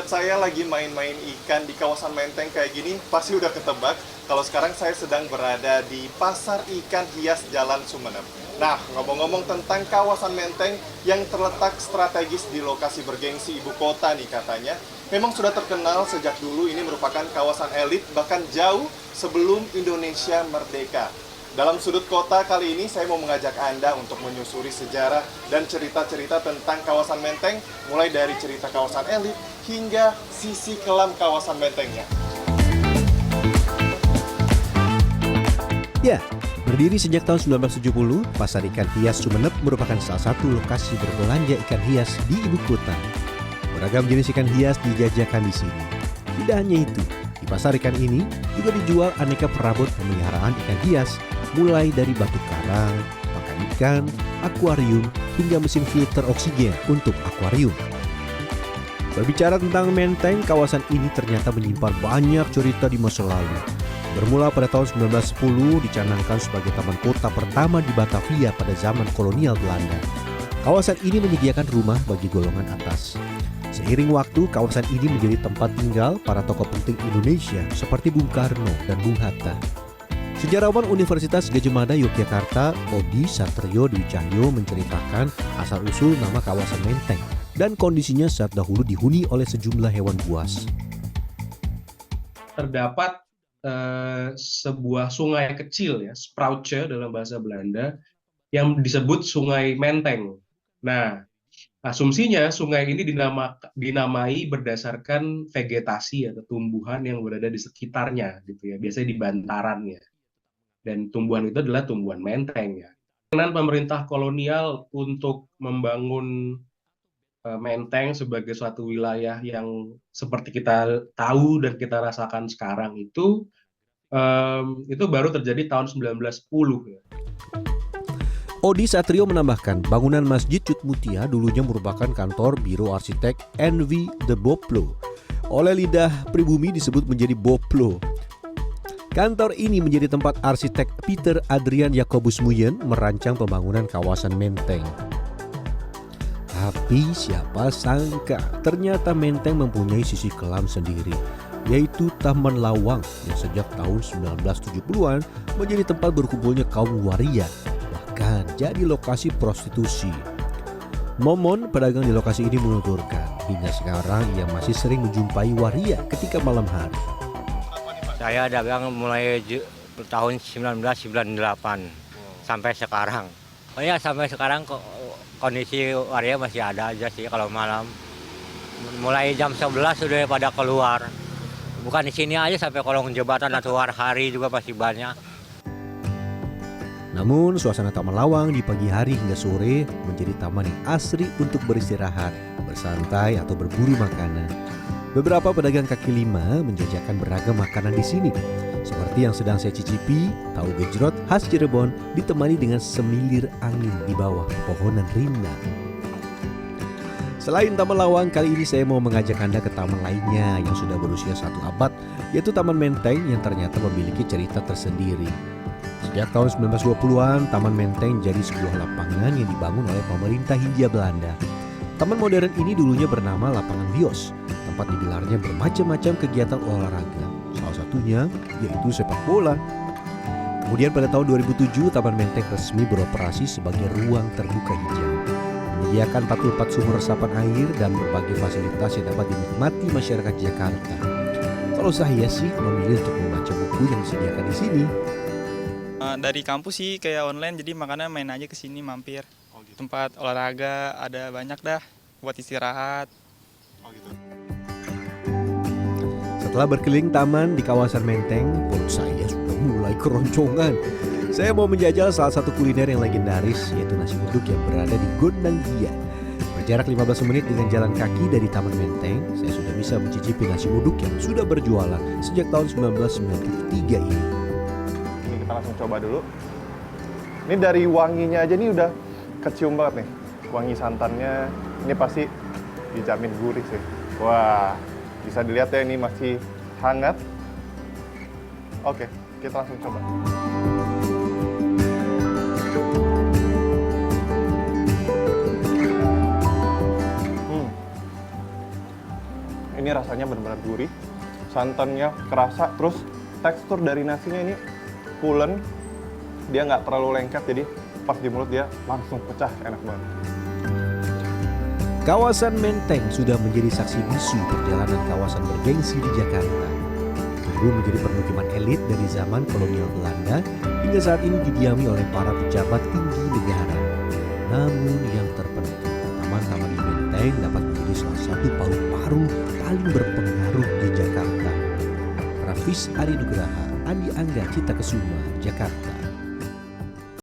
lihat saya lagi main-main ikan di kawasan Menteng kayak gini, pasti udah ketebak kalau sekarang saya sedang berada di Pasar Ikan Hias Jalan Sumeneb. Nah, ngomong-ngomong tentang kawasan Menteng yang terletak strategis di lokasi bergengsi ibu kota nih katanya, memang sudah terkenal sejak dulu ini merupakan kawasan elit bahkan jauh sebelum Indonesia merdeka. Dalam sudut kota kali ini saya mau mengajak Anda untuk menyusuri sejarah dan cerita-cerita tentang kawasan Menteng, mulai dari cerita kawasan elit hingga sisi kelam kawasan Mentengnya. Ya, berdiri sejak tahun 1970, Pasar Ikan Hias Sumeneb merupakan salah satu lokasi berbelanja ikan hias di ibu kota. Beragam jenis ikan hias dijajakan di sini. Tidak hanya itu, di pasar ikan ini juga dijual aneka perabot pemeliharaan ikan hias, mulai dari batu karang, pakan ikan, akuarium, hingga mesin filter oksigen untuk akuarium. Berbicara tentang Menteng, kawasan ini ternyata menyimpan banyak cerita di masa lalu. Bermula pada tahun 1910 dicanangkan sebagai taman kota pertama di Batavia pada zaman kolonial Belanda. Kawasan ini menyediakan rumah bagi golongan atas. Seiring waktu, kawasan ini menjadi tempat tinggal para tokoh penting Indonesia seperti Bung Karno dan Bung Hatta. Sejarawan Universitas Gadjah Mada Yogyakarta, Odi Satrio Dwi Cahyo menceritakan asal-usul nama kawasan Menteng dan kondisinya saat dahulu dihuni oleh sejumlah hewan buas. Terdapat sebuah sungai kecil, ya, Sproutje dalam bahasa Belanda, yang disebut Sungai Menteng. Nah, asumsinya sungai ini dinamai berdasarkan vegetasi atau tumbuhan yang berada di sekitarnya, gitu ya, biasanya di bantarannya. Dan tumbuhan itu adalah tumbuhan menteng, ya. Dengan pemerintah kolonial untuk membangun Menteng sebagai suatu wilayah yang seperti kita tahu dan kita rasakan sekarang itu baru terjadi tahun 1910. Ya. Odi Satrio menambahkan, bangunan Masjid Cut Mutia dulunya merupakan kantor Biro Arsitek N.V. de Boplo. Oleh lidah pribumi disebut menjadi Boplo. Kantor ini menjadi tempat arsitek Peter Adrian Jacobus Muyen merancang pembangunan kawasan Menteng. Tapi siapa sangka ternyata Menteng mempunyai sisi kelam sendiri, yaitu Taman Lawang yang sejak tahun 1970-an menjadi tempat berkumpulnya kaum waria, bahkan jadi lokasi prostitusi. Momon, pedagang di lokasi ini menuturkan, hingga sekarang ia masih sering menjumpai waria ketika malam hari. Saya dagang mulai tahun 1998 sampai sekarang. Oh ya, sampai sekarang kondisi waria masih ada aja sih kalau malam. Mulai jam 11 sudah pada keluar. Bukan di sini aja, sampai kolong jembatan atau hari juga masih banyak. Namun suasana Taman Lawang di pagi hari hingga sore menjadi taman yang asri untuk beristirahat, bersantai atau berburu makanan. Beberapa pedagang kaki lima menjajakan beragam makanan di sini. Seperti yang sedang saya cicipi, tahu gejrot khas Cirebon ditemani dengan semilir angin di bawah pepohonan rindang. Selain Taman Lawang, kali ini saya mau mengajak Anda ke taman lainnya yang sudah berusia 1 abad, yaitu Taman Menteng yang ternyata memiliki cerita tersendiri. Sejak tahun 1920-an, Taman Menteng jadi sebuah lapangan yang dibangun oleh pemerintah Hindia Belanda. Taman modern ini dulunya bernama Lapangan Bios, tempat digelarnya bermacam-macam kegiatan olahraga. Salah satunya yaitu sepak bola. Kemudian pada tahun 2007, Taman Menteng resmi beroperasi sebagai ruang terbuka hijau. Menyediakan 44 sumur resapan air dan berbagai fasilitas yang dapat dinikmati masyarakat Jakarta. Kalau saya sih memilih untuk membaca buku yang disediakan di sini. Dari kampus sih kayak online, jadi makanya main aja ke sini mampir. Oh, gitu. Tempat olahraga ada banyak dah buat istirahat. Oh, gitu. Setelah berkeliling taman di kawasan Menteng, perut saya sudah mulai keroncongan. Saya mau menjajal salah satu kuliner yang legendaris, yaitu nasi uduk yang berada di Gondang Dia. Berjarak 15 menit dengan jalan kaki dari Taman Menteng, saya sudah bisa mencicipi nasi uduk yang sudah berjualan sejak tahun 1993 ini. Kita langsung coba dulu. Ini dari wanginya aja nih udah kecium banget nih. Wangi santannya ini pasti dijamin gurih sih. Wah, bisa dilihat ya ini masih hangat. Oke, kita langsung coba. Ini rasanya benar-benar gurih, santannya kerasa, terus tekstur dari nasinya ini pulen, dia nggak terlalu lengket, jadi pas di mulut dia langsung pecah, enak banget. Kawasan Menteng sudah menjadi saksi bisu perjalanan kawasan bergengsi di Jakarta. Dulu menjadi permukiman elit dari zaman kolonial Belanda, hingga saat ini didiami oleh para pejabat tinggi negara. Namun yang terpenting, taman-taman di Menteng dapat menjadi salah satu paru-paru paling berpengaruh di Jakarta. Rafis Ari Nugraha, Andi Angga Cita Kesuma, Jakarta.